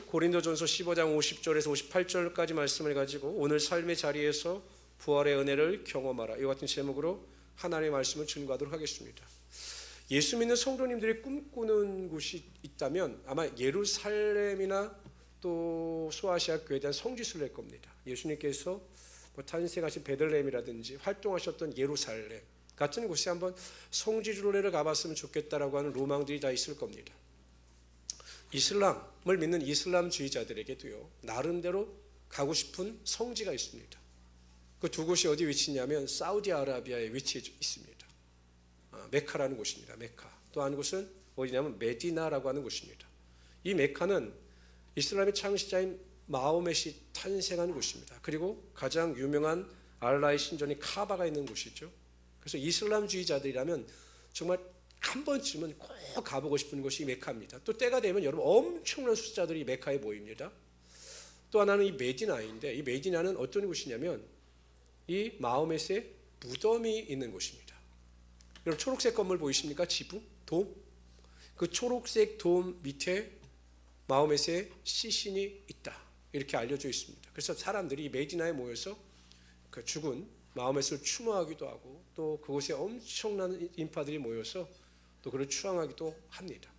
고린도전서 15장 50절에서 58절까지 말씀을 가지고 오늘 삶의 자리에서 부활의 은혜를 경험하라, 이와 같은 제목으로 하나님의 말씀을 증거하도록 하겠습니다. 예수 믿는 성도님들이 꿈꾸는 곳이 있다면 아마 예루살렘이나 또 소아시아 교회에 대한 성지순례일 겁니다. 예수님께서 탄생하신 베들레헴이라든지 활동하셨던 예루살렘 같은 곳에 한번 성지순례를 가봤으면 좋겠다라고 하는 로망들이 다 있을 겁니다. 이슬람을 믿는 이슬람주의자들에게도요, 나름대로 가고 싶은 성지가 있습니다. 그 두 곳이 어디 위치냐면 사우디아라비아에 위치해 있습니다. 메카라는 곳입니다. 메카. 또 한 곳은 어디냐면 메디나라고 하는 곳입니다. 이 메카는 이슬람의 창시자인 마호멧이 탄생한 곳입니다. 그리고 가장 유명한 알라의 신전이 카바가 있는 곳이죠. 그래서 이슬람주의자들이라면 정말 한 번쯤은 꼭 가보고 싶은 곳이 메카입니다. 또 때가 되면 여러분 엄청난 숫자들이 메카에 모입니다. 또 하나는 이 메디나인데, 이 메디나는 어떤 곳이냐면 이 마호멧의 무덤이 있는 곳입니다. 여러분 초록색 건물 보이십니까? 지붕, 돔. 그 초록색 돔 밑에 마호멧의 시신이 있다, 이렇게 알려져 있습니다. 그래서 사람들이 이 메디나에 모여서 그 죽은 마호멧을 추모하기도 하고, 또 그곳에 엄청난 인파들이 모여서 또 그를 추앙하기도 합니다.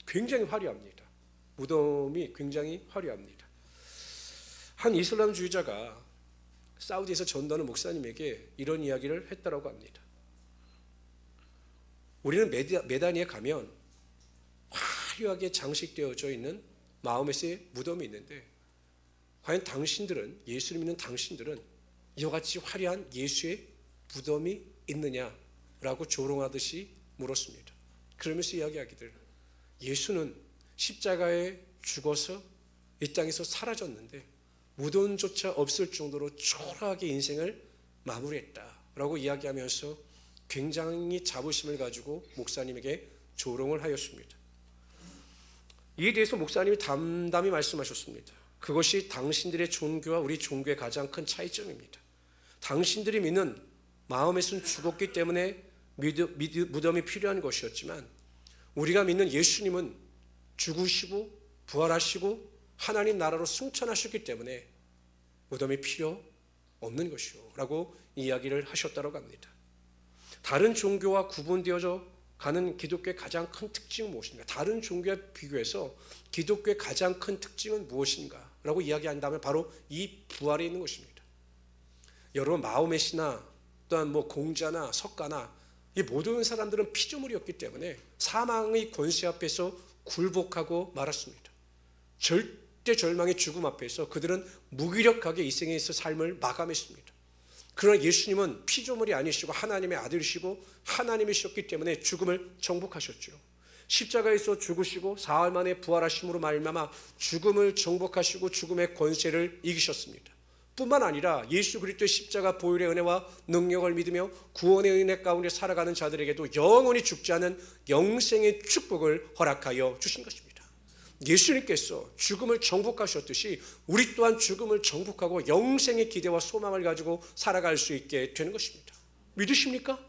굉장히 화려합니다. 무덤이 굉장히 화려합니다. 한 이슬람주의자가 사우디에서 전도하는 목사님에게 이런 이야기를 했다고 합니다. 우리는 메다니에 가면 화려하게 장식되어져 있는 마호멧의 무덤이 있는데, 과연 당신들은, 예수를 믿는 당신들은 이와 같이 화려한 예수의 무덤이 있느냐라고 조롱하듯이 물었습니다. 그러면서 이야기하기를, 예수는 십자가에 죽어서 이 땅에서 사라졌는데 무덤조차 없을 정도로 초라하게 인생을 마무리했다라고 이야기하면서 굉장히 자부심을 가지고 목사님에게 조롱을 하였습니다. 이에 대해서 목사님이 담담히 말씀하셨습니다. 그것이 당신들의 종교와 우리 종교의 가장 큰 차이점입니다. 당신들이 믿는 마호멧은 죽었기 때문에 무덤이 필요한 것이었지만, 우리가 믿는 예수님은 죽으시고 부활하시고 하나님 나라로 승천하셨기 때문에 무덤이 필요 없는 것이요 라고 이야기를 하셨다고 합니다. 다른 종교와 구분되어져 가는 기독교의 가장 큰 특징은 무엇인가? 다른 종교와 비교해서 기독교의 가장 큰 특징은 무엇인가? 라고 이야기한다면 바로 이 부활에 있는 것입니다. 여러분 마호멧이나 또한 공자나 석가나 이 모든 사람들은 피조물이었기 때문에 사망의 권세 앞에서 굴복하고 말았습니다. 절대 절망의 죽음 앞에서 그들은 무기력하게 이 생에서 삶을 마감했습니다. 그러나 예수님은 피조물이 아니시고 하나님의 아들이시고 하나님이셨기 때문에 죽음을 정복하셨죠. 십자가에서 죽으시고 사흘 만에 부활하심으로 말미암아 죽음을 정복하시고 죽음의 권세를 이기셨습니다. 뿐만 아니라 예수 그리스도의 십자가 보혈의 은혜와 능력을 믿으며 구원의 은혜 가운데 살아가는 자들에게도 영원히 죽지 않은 영생의 축복을 허락하여 주신 것입니다. 예수님께서 죽음을 정복하셨듯이 우리 또한 죽음을 정복하고 영생의 기대와 소망을 가지고 살아갈 수 있게 되는 것입니다. 믿으십니까?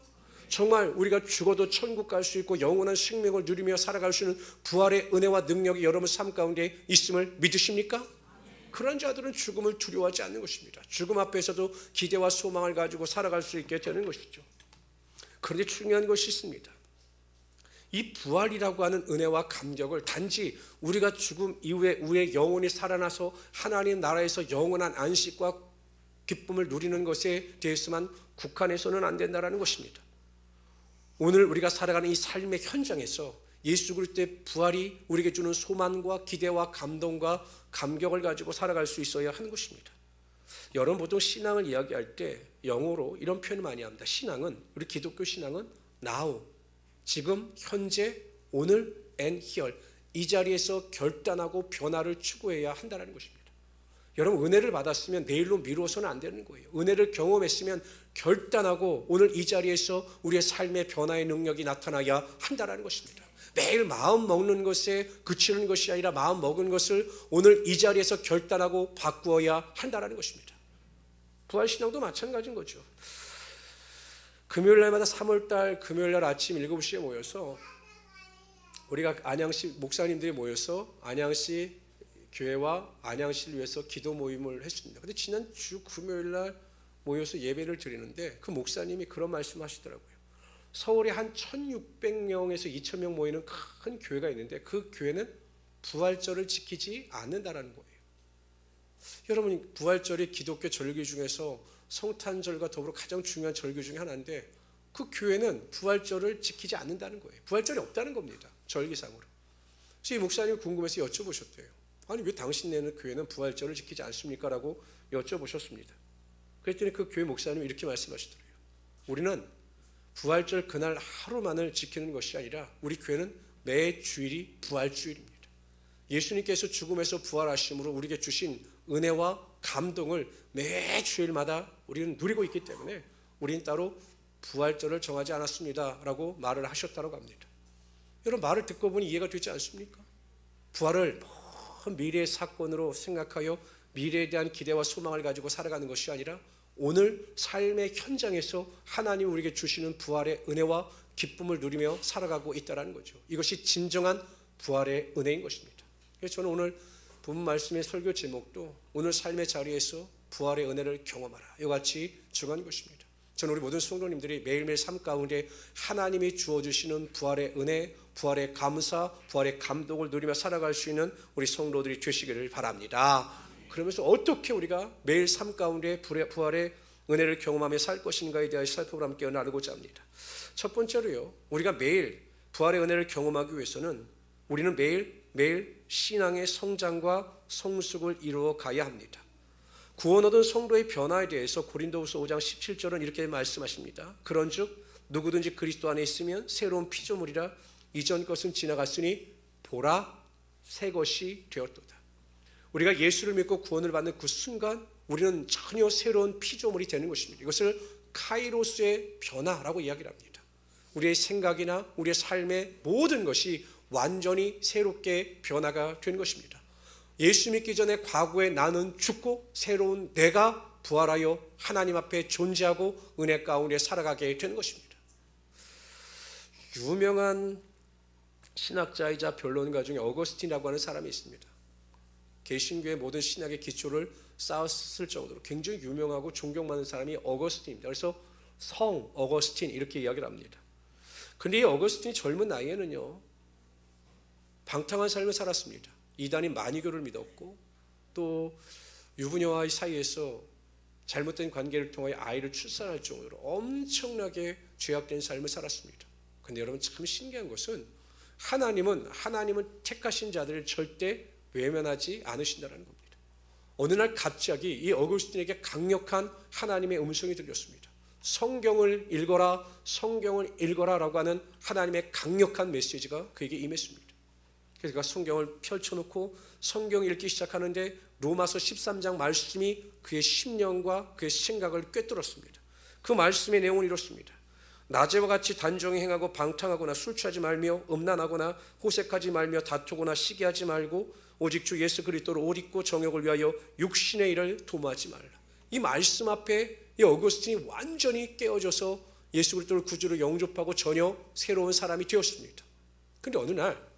정말 우리가 죽어도 천국 갈 수 있고 영원한 생명을 누리며 살아갈 수 있는 부활의 은혜와 능력이 여러분 삶 가운데 있음을 믿으십니까? 그런 자들은 죽음을 두려워하지 않는 것입니다. 죽음 앞에서도 기대와 소망을 가지고 살아갈 수 있게 되는 것이죠. 그런데 중요한 것이 있습니다. 이 부활이라고 하는 은혜와 감격을 단지 우리가 죽음 이후에 우리의 영혼이 살아나서 하나님 나라에서 영원한 안식과 기쁨을 누리는 것에 대해서만 국한해서는 안 된다는 것입니다. 오늘 우리가 살아가는 이 삶의 현장에서 예수 그리스도의 부활이 우리에게 주는 소망과 기대와 감동과 감격을 가지고 살아갈 수 있어야 하는 것입니다. 여러분 보통 신앙을 이야기할 때 영어로 이런 표현을 많이 합니다. 신앙은, 우리 기독교 신앙은 now, 지금, 현재, 오늘, and here, 이 자리에서 결단하고 변화를 추구해야 한다는 것입니다. 여러분 은혜를 받았으면 내일로 미루어서는 안 되는 거예요. 은혜를 경험했으면 결단하고 오늘 이 자리에서 우리의 삶의 변화의 능력이 나타나야 한다는 것입니다. 매일 마음 먹는 것에 그치는 것이 아니라 마음 먹은 것을 오늘 이 자리에서 결단하고 바꾸어야 한다는 것입니다. 부활신앙도 마찬가지인 거죠. 금요일날마다 3월달 금요일날 아침 7시에 모여서 우리가 안양시 목사님들이 모여서 안양시 교회와 안양시를 위해서 기도 모임을 했습니다. 근데 지난 주 금요일 날 모여서 예배를 드리는데 그 목사님이 그런 말씀하시더라고요. 서울에 한 1600명에서 2000명 모이는 큰 교회가 있는데 그 교회는 부활절을 지키지 않는다라는 거예요. 여러분, 부활절이 기독교 절기 중에서 성탄절과 더불어 가장 중요한 절기 중에 하나인데 그 교회는 부활절을 지키지 않는다는 거예요. 부활절이 없다는 겁니다. 절기상으로. 그래서 이 목사님이 궁금해서 여쭤보셨대요. 아니 왜 당신네는 교회는 부활절을 지키지 않습니까? 라고 여쭤보셨습니다. 그랬더니 그 교회 목사님이 이렇게 말씀하시더래요. 우리는 부활절 그날 하루만을 지키는 것이 아니라 우리 교회는 매 주일이 부활주일입니다. 예수님께서 죽음에서 부활하심으로 우리에게 주신 은혜와 감동을 매 주일마다 우리는 누리고 있기 때문에 우리는 따로 부활절을 정하지 않았습니다 라고 말을 하셨다고 합니다. 여러분, 말을 듣고 보니 이해가 되지 않습니까? 부활을 먼 미래의 사건으로 생각하여 미래에 대한 기대와 소망을 가지고 살아가는 것이 아니라 오늘 삶의 현장에서 하나님 우리에게 주시는 부활의 은혜와 기쁨을 누리며 살아가고 있다는 거죠. 이것이 진정한 부활의 은혜인 것입니다. 그래서 저는 오늘 본문 말씀의 설교 제목도 오늘 삶의 자리에서 부활의 은혜를 경험하라 이와 같이 정한 것입니다. 저는 우리 모든 성도님들이 매일매일 삶 가운데 하나님이 주어주시는 부활의 은혜, 부활의 감사, 부활의 감동을 누리며 살아갈 수 있는 우리 성도들이 되시기를 바랍니다. 그러면서 어떻게 우리가 매일 삶 가운데 부활의 은혜를 경험하며 살 것인가에 대해 살펴보라 함께 나누고자 합니다. 첫 번째로요, 우리가 매일 부활의 은혜를 경험하기 위해서는 우리는 매일 신앙의 성장과 성숙을 이루어 가야 합니다. 구원 얻은 성도의 변화에 대해서 고린도후서 5장 17절은 이렇게 말씀하십니다. 그런즉 누구든지 그리스도 안에 있으면 새로운 피조물이라 이전 것은 지나갔으니 보라 새 것이 되었도다. 우리가 예수를 믿고 구원을 받는 그 순간 우리는 전혀 새로운 피조물이 되는 것입니다. 이것을 카이로스의 변화라고 이야기를 합니다. 우리의 생각이나 우리의 삶의 모든 것이 완전히 새롭게 변화가 된 것입니다. 예수 믿기 전에 과거의 나는 죽고 새로운 내가 부활하여 하나님 앞에 존재하고 은혜 가운데 살아가게 되는 것입니다. 유명한 신학자이자 변론가 중에 어거스틴이라고 하는 사람이 있습니다. 개신교의 모든 신학의 기초를 쌓았을 정도로 굉장히 유명하고 존경받는 사람이 어거스틴입니다. 그래서 성 어거스틴 이렇게 이야기를 합니다. 그런데 이 어거스틴이 젊은 나이에는요, 방탕한 삶을 살았습니다. 이단인 마니교를 믿었고 또 유부녀와의 사이에서 잘못된 관계를 통하여 아이를 출산할 정도로 엄청나게 죄악된 삶을 살았습니다. 그런데 여러분, 참 신기한 것은 하나님은 택하신 자들을 절대 외면하지 않으신다는 겁니다. 어느 날 갑자기 이 어거스틴에게 강력한 하나님의 음성이 들렸습니다. 성경을 읽어라 라고 하는 하나님의 강력한 메시지가 그에게 임했습니다. 그래서 그가 성경을 펼쳐놓고 성경을 읽기 시작하는데 로마서 13장 말씀이 그의 심령과 그의 생각을 꿰뚫었습니다. 그 말씀의 내용은 이렇습니다. 낮에와 같이 단정히 행하고 방탕하거나 술 취하지 말며 음란하거나 호색하지 말며 다투거나 시기하지 말고 오직 주 예수 그리스도로 옷 입고 정욕을 위하여 육신의 일을 도모하지 말라. 이 말씀 앞에 이 어거스틴이 완전히 깨어져서 예수 그리스도를 구주로 영접하고 전혀 새로운 사람이 되었습니다. 그런데 어느 날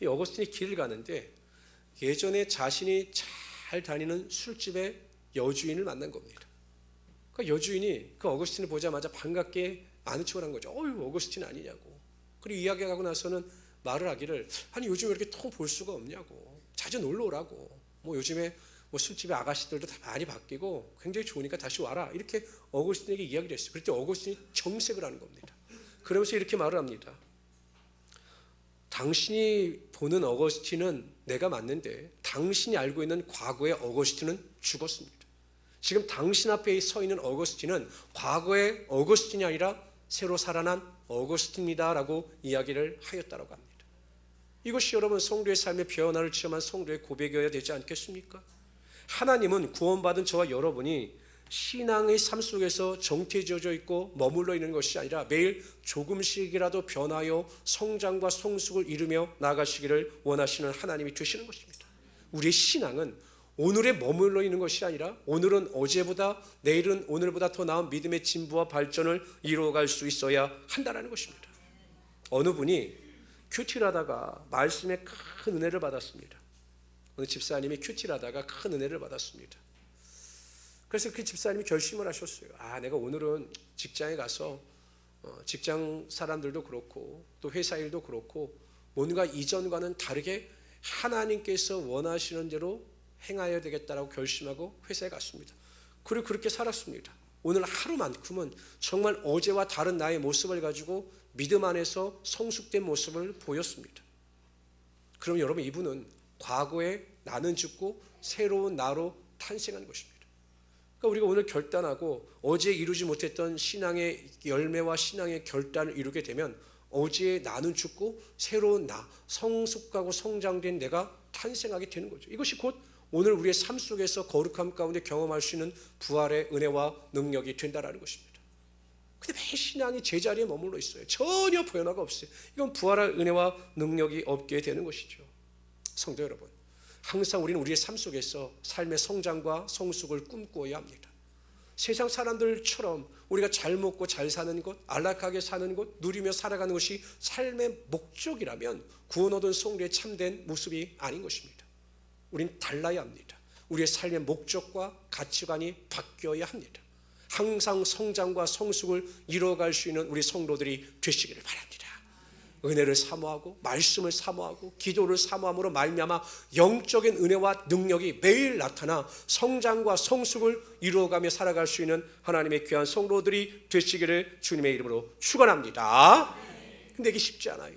이 어거스틴이 길을 가는데 예전에 자신이 잘 다니는 술집의 여주인을 만난 겁니다. 그 여주인이 그 어거스틴을 보자마자 반갑게 아는 척을 한 거죠. 어휴, 어거스틴 아니냐고. 그리고 이야기하고 나서는 말을 하기를, 아니 요즘 왜 이렇게 통 볼 수가 없냐고, 자주 놀러 오라고, 뭐 요즘에 뭐 술집의 아가씨들도 다 많이 바뀌고 굉장히 좋으니까 다시 와라, 이렇게 어거스틴에게 이야기를 했어요. 그랬더니 어거스틴이 정색을 하는 겁니다. 그러면서 이렇게 말을 합니다. 당신이 보는 어거스틴은 내가 맞는데 당신이 알고 있는 과거의 어거스틴은 죽었습니다. 지금 당신 앞에 서 있는 어거스틴은 과거의 어거스틴이 아니라 새로 살아난 어거스틴입니다 라고 이야기를 하였다고 합니다. 이것이 여러분 성도의 삶의 변화를 체험한 성도의 고백이어야 되지 않겠습니까? 하나님은 구원받은 저와 여러분이 신앙의 삶 속에서 정체지어져 있고 머물러 있는 것이 아니라 매일 조금씩이라도 변하여 성장과 성숙을 이루며 나아가시기를 원하시는 하나님이 되시는 것입니다. 우리의 신앙은 오늘에 머물러 있는 것이 아니라 오늘은 어제보다, 내일은 오늘보다 더 나은 믿음의 진부와 발전을 이루어갈 수 있어야 한다는 것입니다. 어느 분이 큐티를 하다가 말씀에 큰 은혜를 받았습니다. 어느 집사님이 큐티를 하다가 큰 은혜를 받았습니다. 그래서 그 집사님이 결심을 하셨어요. 내가 오늘은 직장에 가서 직장 사람들도 그렇고 또 회사 일도 그렇고 뭔가 이전과는 다르게 하나님께서 원하시는 대로 행하여야 되겠다라고 결심하고 회사에 갔습니다. 그리고 그렇게 살았습니다. 오늘 하루만큼은 정말 어제와 다른 나의 모습을 가지고 믿음 안에서 성숙된 모습을 보였습니다. 그럼 여러분, 이분은 과거에 나는 죽고 새로운 나로 탄생한 것입니다. 그러니까 우리가 오늘 결단하고 어제 이루지 못했던 신앙의 열매와 신앙의 결단을 이루게 되면 어제의 나는 죽고 새로운 나, 성숙하고 성장된 내가 탄생하게 되는 거죠. 이것이 곧 오늘 우리의 삶 속에서 거룩함 가운데 경험할 수 있는 부활의 은혜와 능력이 된다라는 것입니다. 근데 매 신앙이 제자리에 머물러 있어요. 전혀 변화가 없어요. 이건 부활의 은혜와 능력이 없게 되는 것이죠. 성도 여러분, 항상 우리는 우리의 삶 속에서 삶의 성장과 성숙을 꿈꾸어야 합니다. 세상 사람들처럼 우리가 잘 먹고 잘 사는 것, 안락하게 사는 것, 누리며 살아가는 것이 삶의 목적이라면 구원 얻은 성도의 참된 모습이 아닌 것입니다. 우린 달라야 합니다. 우리의 삶의 목적과 가치관이 바뀌어야 합니다. 항상 성장과 성숙을 이루어갈 수 있는 우리 성도들이 되시기를 바랍니다. 은혜를 사모하고 말씀을 사모하고 기도를 사모함으로 말미암아 영적인 은혜와 능력이 매일 나타나 성장과 성숙을 이루어가며 살아갈 수 있는 하나님의 귀한 성도들이 되시기를 주님의 이름으로 축원합니다. 근데 이게 쉽지 않아요.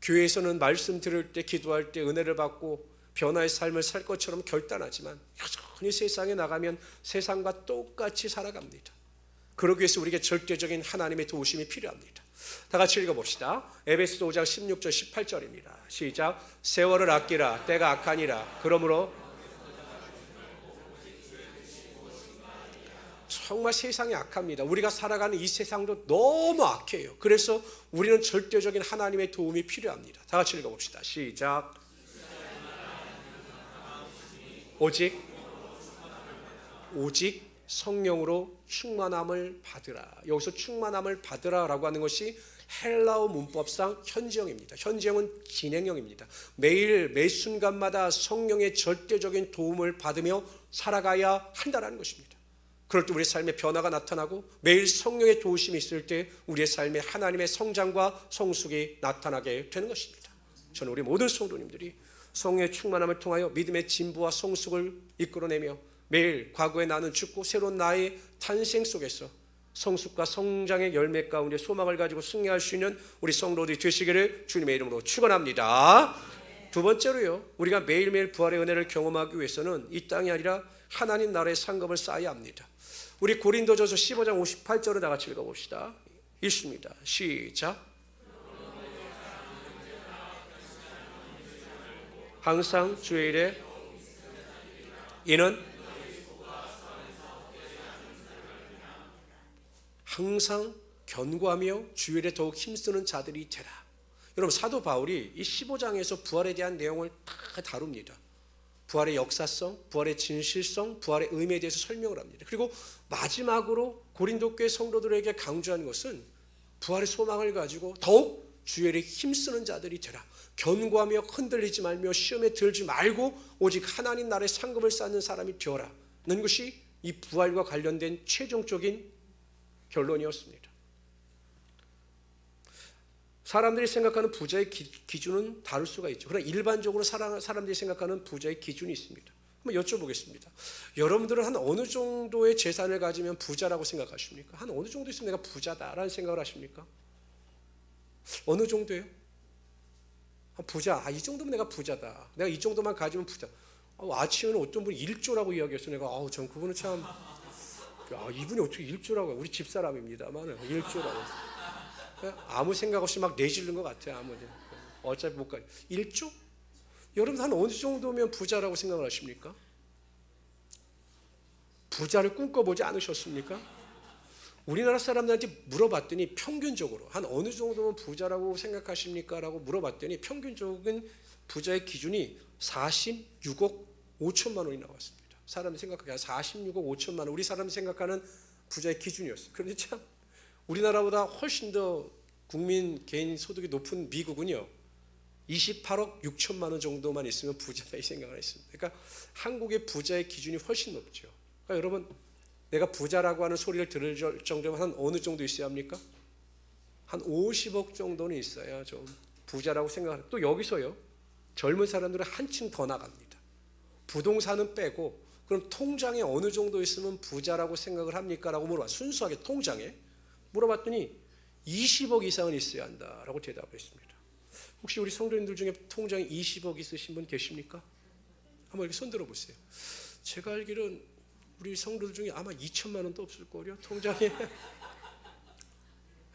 교회에서는 말씀 들을 때, 기도할 때 은혜를 받고 변화의 삶을 살 것처럼 결단하지만 여전히 세상에 나가면 세상과 똑같이 살아갑니다. 그러기 위해서 우리에게 절대적인 하나님의 도우심이 필요합니다. 다 같이 읽어봅시다. 에베소서 5장 16절 18절입니다. 시작. 세월을 아끼라, 때가 악하니라. 그러므로 정말 세상이 악합니다. 우리가 살아가는 이 세상도 너무 악해요. 그래서 우리는 절대적인 하나님의 도움이 필요합니다. 다 같이 읽어봅시다. 시작. 오직 성령으로 충만함을 받으라. 여기서 충만함을 받으라라고 하는 것이 헬라어 문법상 현재형입니다. 현재형은 진행형입니다. 매일 매 순간마다 성령의 절대적인 도움을 받으며 살아가야 한다는 것입니다. 그럴 때 우리의 삶에 변화가 나타나고 매일 성령의 도우심이 있을 때 우리의 삶에 하나님의 성장과 성숙이 나타나게 되는 것입니다. 저는 우리 모든 성도님들이 성령의 충만함을 통하여 믿음의 진보와 성숙을 이끌어내며 매일 과거에 나는 죽고 새로운 나의 탄생 속에서 성숙과 성장의 열매 가운데 소망을 가지고 승리할 수 있는 우리 성도들이 되시기를 주님의 이름으로 축원합니다. 두 번째로요, 우리가 매일매일 부활의 은혜를 경험하기 위해서는 이 땅이 아니라 하나님 나라의 상급을 쌓아야 합니다. 우리 고린도전서 15장 58절을 다 같이 읽어봅시다. 읽습니다. 시작. 항상 주의 일에 이는 항상 견고하며 주의 일에 더욱 힘쓰는 자들이 되라. 여러분, 사도 바울이 이 15장에서 부활에 대한 내용을 다 다룹니다. 부활의 역사성, 부활의 진실성, 부활의 의미에 대해서 설명을 합니다. 그리고 마지막으로 고린도 교회 성도들에게 강조한 것은 부활의 소망을 가지고 더욱 주의 일에 힘쓰는 자들이 되라. 견고하며 흔들리지 말며 시험에 들지 말고 오직 하나님 나라의 상급을 쌓는 사람이 되어라 는 것이 이 부활과 관련된 최종적인 결론이었습니다. 사람들이 생각하는 부자의 기준은 다를 수가 있죠. 그러나 일반적으로 사람들이 생각하는 부자의 기준이 있습니다. 한번 여쭤보겠습니다. 여러분들은 한 어느 정도의 재산을 가지면 부자라고 생각하십니까? 한 어느 정도 있으면 내가 부자다라는 생각을 하십니까? 어느 정도예요? 부자, 이 정도면 내가 부자다. 내가 이 정도만 가지면 부자. 아침에는 어떤 분이 1조라고 이야기했어요. 내가 전 그분은 참, 이분이 어떻게 1조라고, 우리 집사람입니다만 1조라고. 아무 생각 없이 막 내지른 것 같아요. 아무리. 어차피 못 가요. 1조? 여러분 한 어느 정도면 부자라고 생각을 하십니까? 부자를 꿈꿔보지 않으셨습니까? 우리나라 사람들한테 물어봤더니 평균적으로 한 어느 정도면 부자라고 생각하십니까? 라고 물어봤더니 평균적인 부자의 기준이 46억 5천만 원이 나왔습니다. 사람이 생각하기에 46억 5천만 원, 우리 사람이 생각하는 부자의 기준이었어요. 그런데 참 우리나라보다 훨씬 더 국민 개인 소득이 높은 미국은요, 28억 6천만 원 정도만 있으면 부자다 이 생각을 했습니다. 그러니까 한국의 부자의 기준이 훨씬 높죠. 그러니까 여러분, 내가 부자라고 하는 소리를 들을 정도면 한 어느 정도 있어야 합니까? 한 50억 정도는 있어야 좀 부자라고 생각합니다. 또 여기서요, 젊은 사람들은 한층 더 나갑니다. 부동산은 빼고 그럼 통장에 어느 정도 있으면 부자라고 생각을 합니까? 라고 물어봐. 순수하게 통장에 물어봤더니 20억 이상은 있어야 한다라고 대답을 했습니다. 혹시 우리 성도님들 중에 통장에 20억 있으신 분 계십니까? 한번 이렇게 손 들어보세요. 제가 알기로는 우리 성도들 중에 아마 2천만 원도 없을 거요 통장에.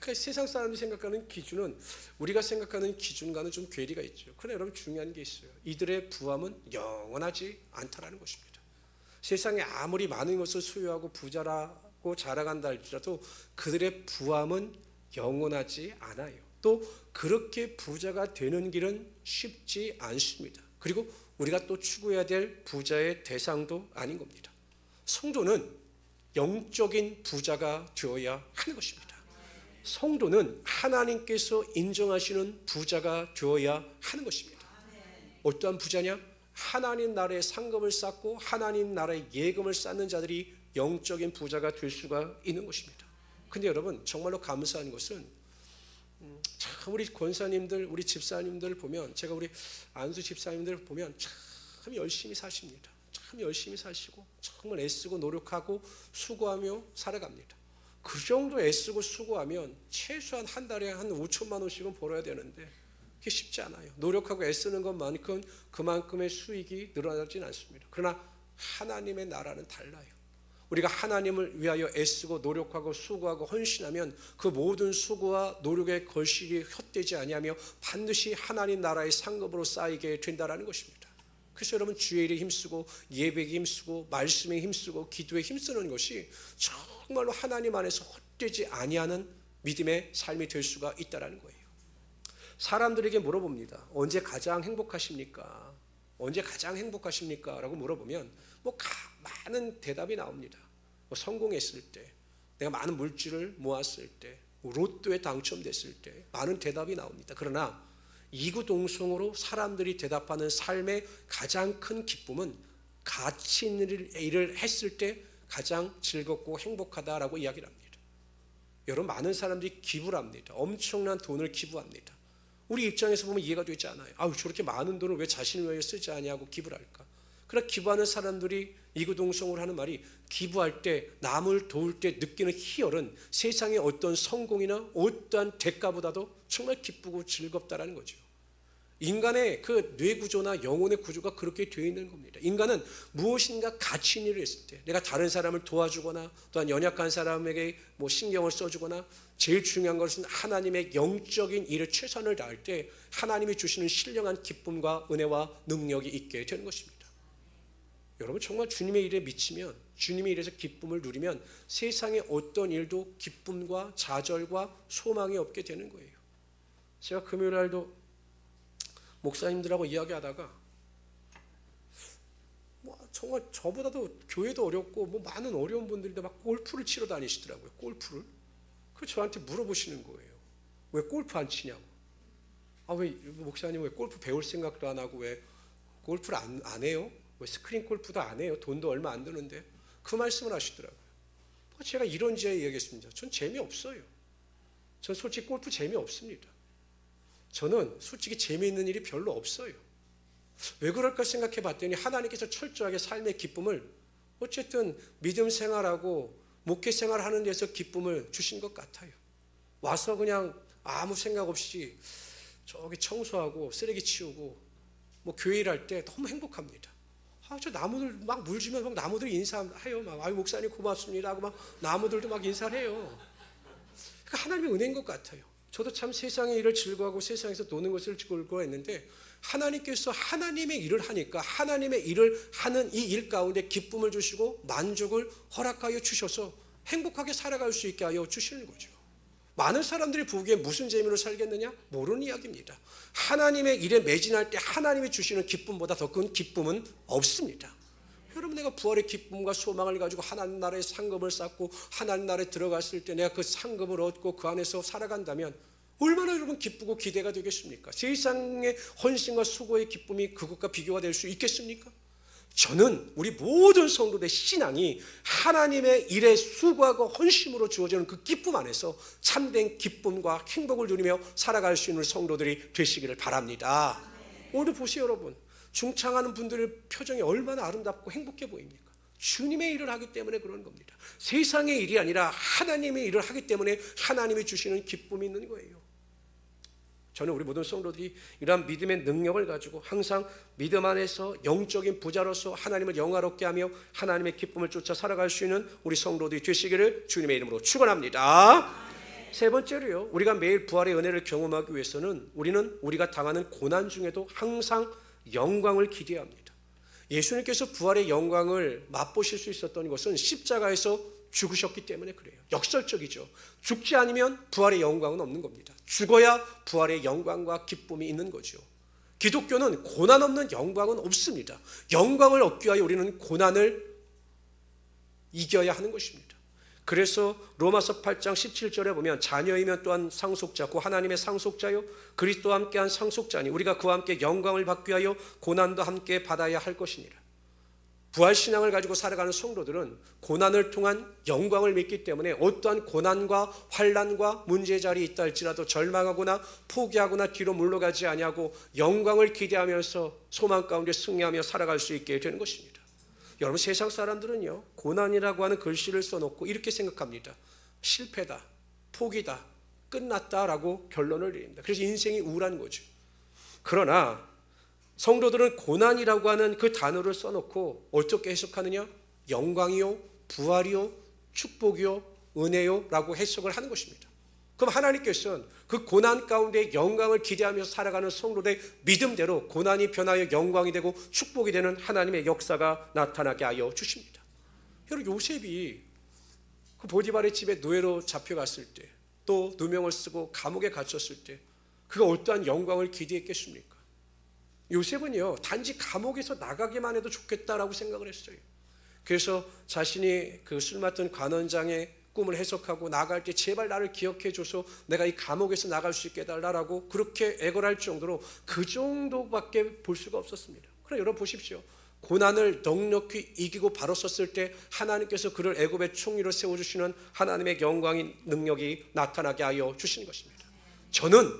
그러니까 세상 사람들이 생각하는 기준은 우리가 생각하는 기준과는 좀 괴리가 있죠. 그러나 여러분, 중요한 게 있어요. 이들의 부함은 영원하지 않다라는 것입니다. 세상에 아무리 많은 것을 소유하고 부자라고 자랑한다 할지라도 그들의 부함은 영원하지 않아요. 또 그렇게 부자가 되는 길은 쉽지 않습니다. 그리고 우리가 또 추구해야 될 부자의 대상도 아닌 겁니다. 성도는 영적인 부자가 되어야 하는 것입니다. 성도는 하나님께서 인정하시는 부자가 되어야 하는 것입니다. 어떠한 부자냐? 하나님 나라의 상급을 쌓고 하나님 나라의 예금을 쌓는 자들이 영적인 부자가 될 수가 있는 것입니다. 근데 여러분, 정말로 감사한 것은 참 우리 권사님들, 우리 집사님들 보면, 제가 우리 안수 집사님들 보면 참 열심히 사십니다. 참 열심히 사시고 정말 애쓰고 노력하고 수고하며 살아갑니다. 그 정도 애쓰고 수고하면 최소한 한 달에 한 5천만 원씩은 벌어야 되는데 그게 쉽지 않아요. 노력하고 애쓰는 것만큼 그만큼의 수익이 늘어나진 않습니다. 그러나 하나님의 나라는 달라요. 우리가 하나님을 위하여 애쓰고 노력하고 수고하고 헌신하면 그 모든 수고와 노력의 걸실이 헛되지 아니하며 반드시 하나님 나라의 상급으로 쌓이게 된다는 것입니다. 그래서 여러분, 주의 일에 힘쓰고 예배에 힘쓰고 말씀에 힘쓰고 기도에 힘쓰는 것이 정말로 하나님 안에서 헛되지 아니하는 믿음의 삶이 될 수가 있다는 거예요. 사람들에게 물어봅니다. 언제 가장 행복하십니까? 언제 가장 행복하십니까? 라고 물어보면 많은 대답이 나옵니다. 성공했을 때, 내가 많은 물질을 모았을 때, 로또에 당첨됐을 때 많은 대답이 나옵니다. 그러나 이구동성으로 사람들이 대답하는 삶의 가장 큰 기쁨은 가치 있는 일을 했을 때 가장 즐겁고 행복하다라고 이야기를 합니다. 여러분, 많은 사람들이 기부를 합니다. 엄청난 돈을 기부합니다. 우리 입장에서 보면 이해가 되지 않아요. 저렇게 많은 돈을 왜 자신을 위해 쓰지 않냐고 기부를 할까? 그러나 기부하는 사람들이 이구동성으로 하는 말이, 기부할 때 남을 도울 때 느끼는 희열은 세상의 어떤 성공이나 어떠한 대가보다도 정말 기쁘고 즐겁다라는 거죠. 인간의 그 뇌구조나 영혼의 구조가 그렇게 되어 있는 겁니다. 인간은 무엇인가 가치 있는 일을 했을 때, 내가 다른 사람을 도와주거나 또한 연약한 사람에게 신경을 써주거나, 제일 중요한 것은 하나님의 영적인 일에 최선을 다할 때 하나님이 주시는 신령한 기쁨과 은혜와 능력이 있게 되는 것입니다. 여러분, 정말 주님의 일에 미치면, 주님의 일에서 기쁨을 누리면 세상의 어떤 일도 기쁨과 좌절과 소망이 없게 되는 거예요. 제가 금요일 날도 목사님들하고 이야기하다가 정말 저보다도 교회도 어렵고 많은 어려운 분들인데 막 골프를 치러 다니시더라고요. 골프를. 그래서 저한테 물어보시는 거예요. 왜 골프 안 치냐고. 왜 목사님 왜 골프 배울 생각도 안 하고 왜 골프를 안 해요? 왜 스크린 골프도 안 해요? 돈도 얼마 안 드는데. 그 말씀을 하시더라고요. 제가 이런저런 얘기했습니다. 전 재미없어요. 전 솔직히 골프 재미없습니다. 저는 솔직히 재미있는 일이 별로 없어요. 왜 그럴까 생각해 봤더니 하나님께서 철저하게 삶의 기쁨을 어쨌든 믿음 생활하고 목회 생활하는 데서 기쁨을 주신 것 같아요. 와서 그냥 아무 생각 없이 저기 청소하고 쓰레기 치우고 교회 일할 때 너무 행복합니다. 저 나무들 막 물 주면 막 나무들이 인사해요. 목사님 고맙습니다 하고 막 나무들도 막 인사를 해요. 그러니까 하나님의 은혜인 것 같아요. 저도 참 세상의 일을 즐거워하고 세상에서 노는 것을 즐거워했는데 하나님께서 하나님의 일을 하니까 하나님의 일을 하는 이 일 가운데 기쁨을 주시고 만족을 허락하여 주셔서 행복하게 살아갈 수 있게 하여 주시는 거죠. 많은 사람들이 보기에 무슨 재미로 살겠느냐? 모르는 이야기입니다. 하나님의 일에 매진할 때 하나님이 주시는 기쁨보다 더 큰 기쁨은 없습니다. 여러분, 내가 부활의 기쁨과 소망을 가지고 하나님 나라의 상급을 쌓고 하나님 나라에 들어갔을 때 내가 그 상급을 얻고 그 안에서 살아간다면 얼마나 여러분 기쁘고 기대가 되겠습니까? 세상의 헌신과 수고의 기쁨이 그것과 비교가 될 수 있겠습니까? 저는 우리 모든 성도들의 신앙이 하나님의 일에 수고하고 헌신으로 주어지는 그 기쁨 안에서 참된 기쁨과 행복을 누리며 살아갈 수 있는 성도들이 되시기를 바랍니다. 오늘 보세요 여러분, 중창하는 분들의 표정이 얼마나 아름답고 행복해 보입니까? 주님의 일을 하기 때문에 그런 겁니다. 세상의 일이 아니라 하나님의 일을 하기 때문에 하나님이 주시는 기쁨이 있는 거예요. 저는 우리 모든 성도들이 이러한 믿음의 능력을 가지고 항상 믿음 안에서 영적인 부자로서 하나님을 영화롭게 하며 하나님의 기쁨을 쫓아 살아갈 수 있는 우리 성도들이 되시기를 주님의 이름으로 축원합니다. 세 번째로요, 우리가 매일 부활의 은혜를 경험하기 위해서는 우리는 우리가 당하는 고난 중에도 항상 영광을 기대해야 합니다. 예수님께서 부활의 영광을 맛보실 수 있었던 것은 십자가에서 죽으셨기 때문에 그래요. 역설적이죠. 죽지 않으면 부활의 영광은 없는 겁니다. 죽어야 부활의 영광과 기쁨이 있는 거죠. 기독교는 고난 없는 영광은 없습니다. 영광을 얻기 위하여 우리는 고난을 이겨야 하는 것입니다. 그래서 로마서 8장 17절에 보면 자녀이면 또한 상속자, 곧 하나님의 상속자요 그리스도와 함께한 상속자니 우리가 그와 함께 영광을 받기 위하여 고난도 함께 받아야 할 것이니라. 부활신앙을 가지고 살아가는 성도들은 고난을 통한 영광을 믿기 때문에 어떠한 고난과 환난과 문제 자리에 있다 할지라도 절망하거나 포기하거나 뒤로 물러가지 아니하고 영광을 기대하면서 소망 가운데 승리하며 살아갈 수 있게 되는 것입니다. 여러분, 세상 사람들은요, 고난이라고 하는 글씨를 써놓고 이렇게 생각합니다. 실패다, 포기다, 끝났다라고 결론을 내립니다. 그래서 인생이 우울한 거죠. 그러나 성도들은 고난이라고 하는 그 단어를 써놓고 어떻게 해석하느냐? 영광이요, 부활이요, 축복이요, 은혜요 라고 해석을 하는 것입니다. 그럼 하나님께서는 그 고난 가운데 영광을 기대하면서 살아가는 성도들의 믿음대로 고난이 변하여 영광이 되고 축복이 되는 하나님의 역사가 나타나게 하여 주십니다. 여러분, 요셉이 그 보디발의 집에 노예로 잡혀갔을 때, 또 누명을 쓰고 감옥에 갇혔을 때 그가 어떠한 영광을 기대했겠습니까? 요셉은요, 단지 감옥에서 나가기만 해도 좋겠다라고 생각을 했어요. 그래서 자신이 그 술 맡은 관원장의 꿈을 해석하고 나갈 때 제발 나를 기억해 줘서 내가 이 감옥에서 나갈 수 있게 해달라고 그렇게 애걸할 정도로 그 정도밖에 볼 수가 없었습니다. 그럼 여러분 보십시오. 고난을 넉넉히 이기고 바로 섰을 때 하나님께서 그를 애굽의 총리로 세워주시는 하나님의 영광인 능력이 나타나게 하여 주시는 것입니다. 저는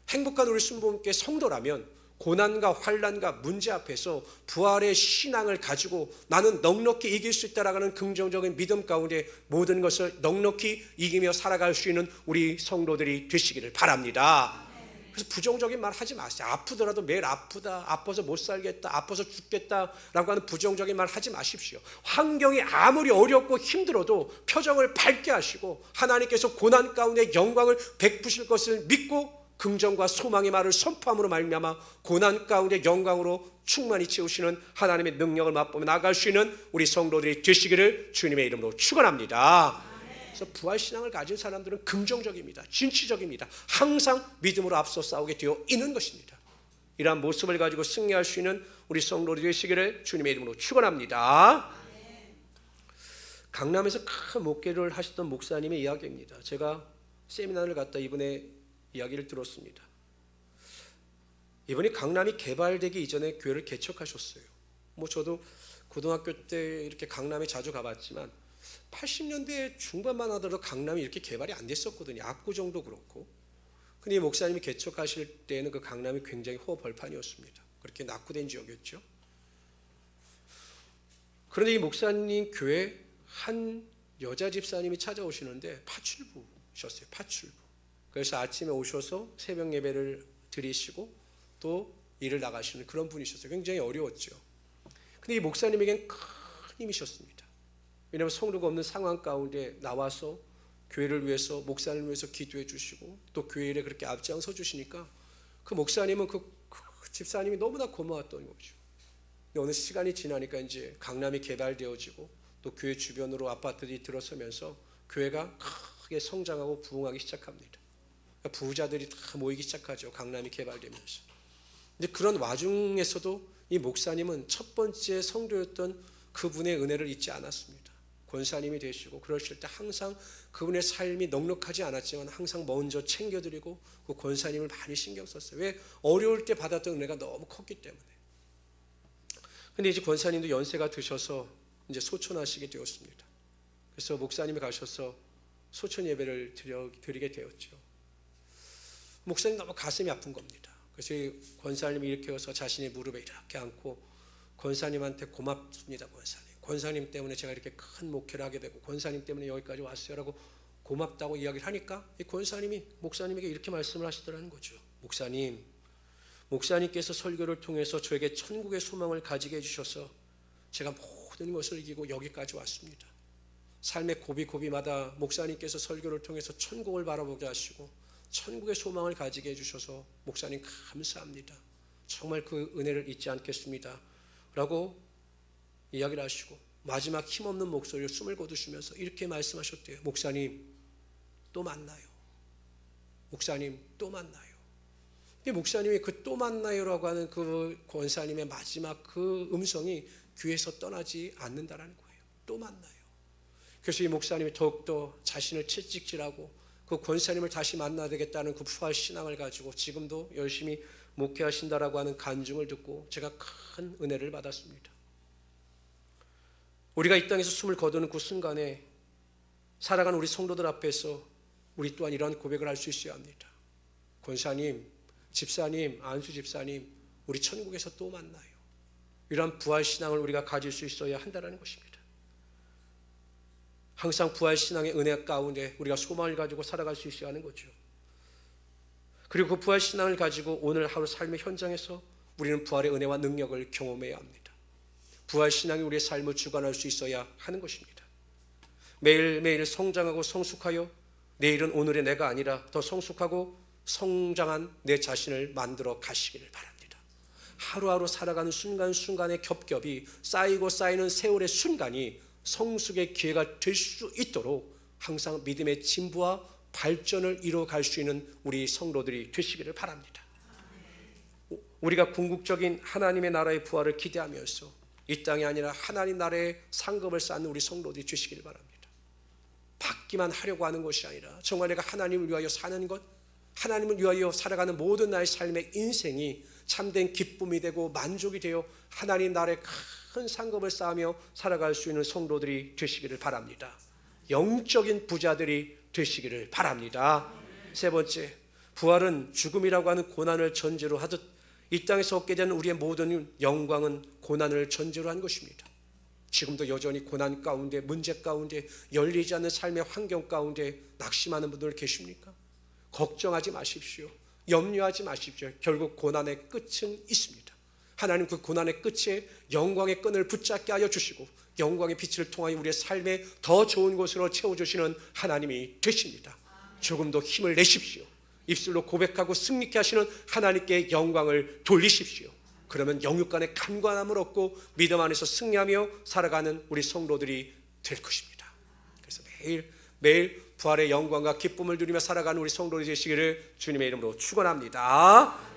행복한 우리 순복음교회 성도라면 고난과 환난과 문제 앞에서 부활의 신앙을 가지고 나는 넉넉히 이길 수 있다라는 긍정적인 믿음 가운데 모든 것을 넉넉히 이기며 살아갈 수 있는 우리 성도들이 되시기를 바랍니다. 그래서 부정적인 말 하지 마세요. 아프더라도 매일 아프다, 아파서 못 살겠다, 아파서 죽겠다라고 하는 부정적인 말 하지 마십시오. 환경이 아무리 어렵고 힘들어도 표정을 밝게 하시고 하나님께서 고난 가운데 영광을 베푸실 것을 믿고 긍정과 소망의 말을 선포함으로 말미암아 고난 가운데 영광으로 충만히 채우시는 하나님의 능력을 맛보며 나아갈 수 있는 우리 성도들이 되시기를 주님의 이름으로 축원합니다. 그래서 부활신앙을 가진 사람들은 긍정적입니다. 진취적입니다. 항상 믿음으로 앞서 싸우게 되어 있는 것입니다. 이러한 모습을 가지고 승리할 수 있는 우리 성도들이 되시기를 주님의 이름으로 축원합니다. 강남에서 큰 목회를 하셨던 목사님의 이야기입니다. 제가 세미나를 갔다 이분의 이야기를 들었습니다. 이분이 강남이 개발되기 이전에 교회를 개척하셨어요. 저도 고등학교 때 이렇게 강남에 자주 가봤지만 80년대 중반만 하더라도 강남이 이렇게 개발이 안 됐었거든요. 압구정도 그렇고. 근데 이 목사님이 개척하실 때는 그 강남이 굉장히 호벌판이었습니다. 그렇게 낙후된 지역이었죠. 그런데 이 목사님 교회 한 여자 집사님이 찾아오시는데 파출부셨어요. 파출부. 그래서 아침에 오셔서 새벽 예배를 드리시고 또 일을 나가시는 그런 분이셨어요. 굉장히 어려웠죠. 근데 이 목사님에겐 큰 힘이셨습니다. 왜냐하면 성도가 없는 상황 가운데 나와서 교회를 위해서, 목사님을 위해서 기도해 주시고 또 교회 일에 그렇게 앞장서 주시니까 그 목사님은 그 집사님이 너무나 고마웠던 거죠. 어느 시간이 지나니까 이제 강남이 개발되어지고 또 교회 주변으로 아파트들이 들어서면서 교회가 크게 성장하고 부흥하기 시작합니다. 부자들이 다 모이기 시작하죠. 강남이 개발되면서. 근데 그런 와중에서도 이 목사님은 첫 번째 성도였던 그분의 은혜를 잊지 않았습니다. 권사님이 되시고 그러실 때 항상 그분의 삶이 넉넉하지 않았지만 항상 먼저 챙겨드리고 그 권사님을 많이 신경 썼어요. 왜? 어려울 때 받았던 은혜가 너무 컸기 때문에. 근데 이제 권사님도 연세가 드셔서 이제 소천하시게 되었습니다. 그래서 목사님이 가셔서 소천 예배를 드리게 되었죠. 목사님 너무 가슴이 아픈 겁니다. 그래서 권사님이 이렇게 와서 자신의 무릎에 이렇게 앉고 권사님한테 고맙습니다. 권사님 때문에 제가 이렇게 큰 목회를 하게 되고 권사님 때문에 여기까지 왔어요라고 고맙다고 이야기를 하니까 이 권사님이 목사님에게 이렇게 말씀을 하시더라는 거죠. 목사님께서 설교를 통해서 저에게 천국의 소망을 가지게 해주셔서 제가 모든 것을 이기고 여기까지 왔습니다. 삶의 고비고비마다 목사님께서 설교를 통해서 천국을 바라보게 하시고 천국의 소망을 가지게 해주셔서 목사님 감사합니다. 정말 그 은혜를 잊지 않겠습니다. 라고 이야기를 하시고 마지막 힘없는 목소리로 숨을 거두시면서 이렇게 말씀하셨대요. 목사님 또 만나요. 목사님 또 만나요. 목사님이 그 또 만나요라고 하는 그 권사님의 마지막 그 음성이 귀에서 떠나지 않는다라는 거예요. 또 만나요. 그래서 이 목사님이 더욱더 자신을 채찍질하고 그 권사님을 다시 만나야 되겠다는 그 부활 신앙을 가지고 지금도 열심히 목회하신다라고 하는 간증을 듣고 제가 큰 은혜를 받았습니다. 우리가 이 땅에서 숨을 거두는 그 순간에 살아가는 우리 성도들 앞에서 우리 또한 이러한 고백을 할 수 있어야 합니다. 권사님, 집사님, 안수 집사님, 우리 천국에서 또 만나요. 이러한 부활 신앙을 우리가 가질 수 있어야 한다는 것입니다. 항상 부활 신앙의 은혜 가운데 우리가 소망을 가지고 살아갈 수 있어야 하는 거죠. 그리고 그 부활 신앙을 가지고 오늘 하루 삶의 현장에서 우리는 부활의 은혜와 능력을 경험해야 합니다. 부활 신앙이 우리의 삶을 주관할 수 있어야 하는 것입니다. 매일매일 성장하고 성숙하여 내일은 오늘의 내가 아니라 더 성숙하고 성장한 내 자신을 만들어 가시기를 바랍니다. 하루하루 살아가는 순간순간의 겹겹이 쌓이고 쌓이는 세월의 순간이 성숙의 기회가 될 수 있도록 항상 믿음의 진부와 발전을 이루어갈 수 있는 우리 성도들이 되시기를 바랍니다. 우리가 궁극적인 하나님의 나라의 부활을 기대하면서 이 땅이 아니라 하나님 나라의 상급을 쌓는 우리 성도들이 되시기를 바랍니다. 받기만 하려고 하는 것이 아니라 정말 내가 하나님을 위하여 사는 것, 하나님을 위하여 살아가는 모든 나의 삶의 인생이 참된 기쁨이 되고 만족이 되어 하나님 나라의 큰 상급을 쌓으며 살아갈 수 있는 성도들이 되시기를 바랍니다. 영적인 부자들이 되시기를 바랍니다. 세 번째, 부활은 죽음이라고 하는 고난을 전제로 하듯 이 땅에서 얻게 되는 우리의 모든 영광은 고난을 전제로 한 것입니다. 지금도 여전히 고난 가운데, 문제 가운데, 열리지 않는 삶의 환경 가운데 낙심하는 분들 계십니까? 걱정하지 마십시오. 염려하지 마십시오. 결국 고난의 끝은 있습니다. 하나님 그 고난의 끝에 영광의 끈을 붙잡게 하여 주시고 영광의 빛을 통하여 우리의 삶에 더 좋은 곳으로 채워주시는 하나님이 되십니다. 조금도 힘을 내십시오. 입술로 고백하고 승리케 하시는 하나님께 영광을 돌리십시오. 그러면 영육간의 간관함을 얻고 믿음 안에서 승리하며 살아가는 우리 성도들이 될 것입니다. 그래서 매일 부활의 영광과 기쁨을 누리며 살아가는 우리 성도들이 되시기를 주님의 이름으로 축원합니다.